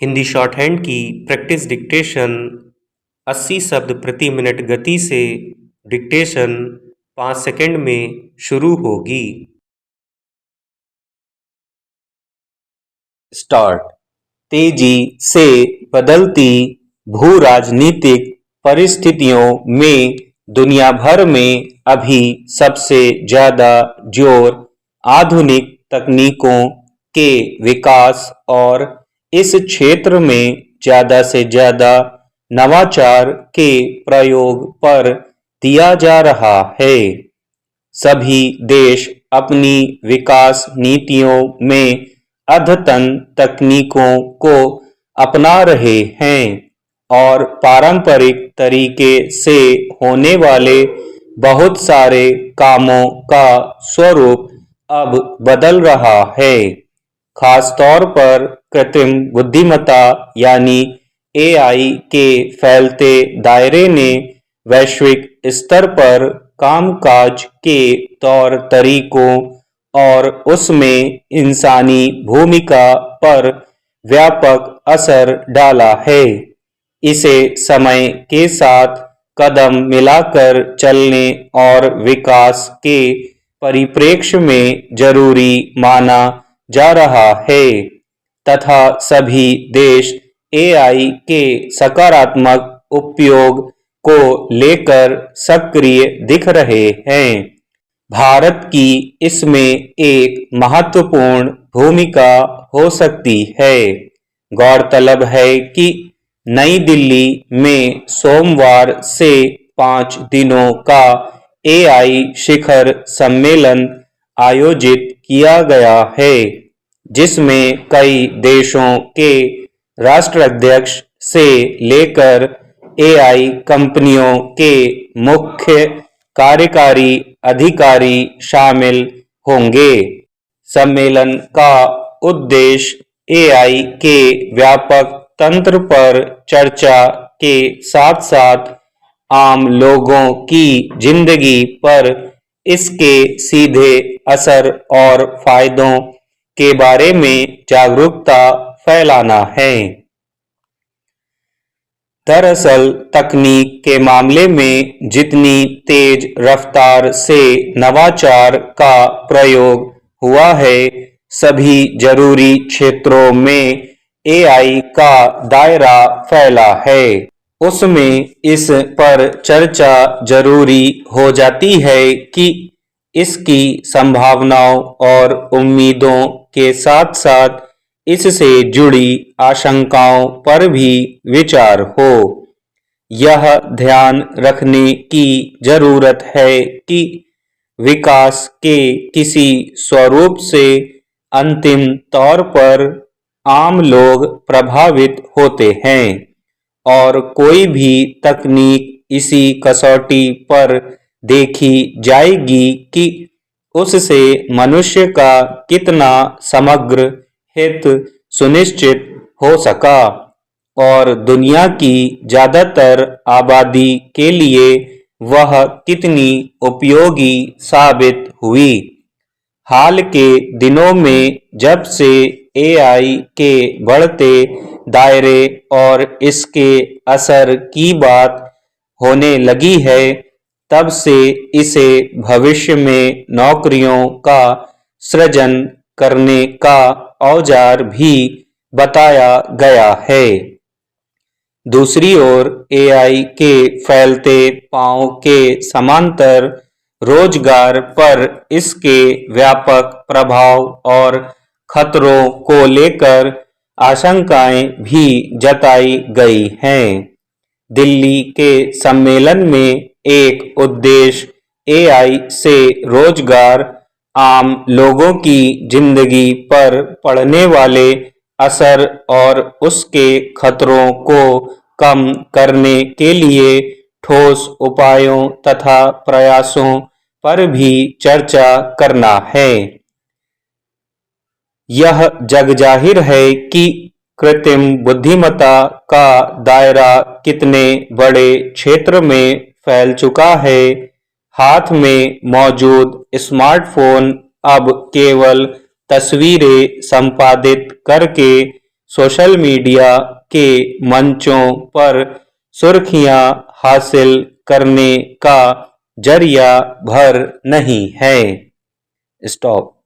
Hindi short hand की practice dictation 80 शब्द प्रति मिनट गति से डिक्टेशन 5 सेकंड में शुरू होगी। स्टार्ट। तेजी से बदलती भू राजनीतिक परिस्थितियों में दुनिया भर में अभी सबसे ज्यादा जोर आधुनिक तकनीकों के विकास और इस क्षेत्र में ज्यादा से ज्यादा नवाचार के प्रयोग पर दिया जा रहा है। सभी देश अपनी विकास नीतियों में अद्यतन तकनीकों को अपना रहे हैं और पारंपरिक तरीके से होने वाले बहुत सारे कामों का स्वरूप अब बदल रहा है। खास तौर पर कृत्रिम बुद्धिमत्ता यानी एआई के फैलते दायरे ने वैश्विक स्तर पर कामकाज के तौर तरीकों और उसमें इंसानी भूमिका पर व्यापक असर डाला है। इसे समय के साथ कदम मिलाकर चलने और विकास के परिप्रेक्ष्य में जरूरी माना जा रहा है तथा सभी देश एआई के सकारात्मक उपयोग को लेकर सक्रिय दिख रहे हैं। भारत की इसमें एक महत्वपूर्ण भूमिका हो सकती है। गौरतलब है कि नई दिल्ली में सोमवार से 5 दिनों का एआई शिखर सम्मेलन आयोजित किया गया है, जिसमें कई देशों के राष्ट्राध्यक्ष से लेकर एआई कंपनियों के मुख्य कार्यकारी अधिकारी शामिल होंगे। सम्मेलन का उद्देश्य एआई के व्यापक तंत्र पर चर्चा के साथ साथ आम लोगों की जिंदगी पर इसके सीधे असर और फायदों के बारे में जागरूकता फैलाना है। दरअसल तकनीक के मामले में जितनी तेज रफ्तार से नवाचार का प्रयोग हुआ है, सभी जरूरी क्षेत्रों में एआई का दायरा फैला है। उसमें इस पर चर्चा जरूरी हो जाती है कि इसकी संभावनाओं और उम्मीदों के साथ साथ इससे जुड़ी आशंकाओं पर भी विचार हो। यह ध्यान रखने की जरूरत है कि विकास के किसी स्वरूप से अंतिम तौर पर आम लोग प्रभावित होते हैं और कोई भी तकनीक इसी कसौटी पर देखी जाएगी कि उससे मनुष्य का कितना समग्र हित सुनिश्चित हो सका और दुनिया की ज्यादातर आबादी के लिए वह कितनी उपयोगी साबित हुई। हाल के दिनों में जब से एआई के बढ़ते दायरे और इसके असर की बात होने लगी है, तब से इसे भविष्य में नौकरियों का सृजन करने का औजार भी बताया गया है। दूसरी ओर एआई के फैलते पांव के समांतर रोजगार पर इसके व्यापक प्रभाव और खतरों को लेकर आशंकाएं भी जताई गई हैं। दिल्ली के सम्मेलन में एक उद्देश्य एआई से रोजगार, आम लोगों की जिंदगी पर पड़ने वाले असर और उसके खतरों को कम करने के लिए ठोस उपायों तथा प्रयासों पर भी चर्चा करना है। यह जगजाहिर है कि कृत्रिम बुद्धिमत्ता का दायरा कितने बड़े क्षेत्र में फैल चुका है। हाथ में मौजूद स्मार्टफोन अब केवल तस्वीरें संपादित करके सोशल मीडिया के मंचों पर सुर्खियां हासिल करने का जरिया भर नहीं है। स्टॉप।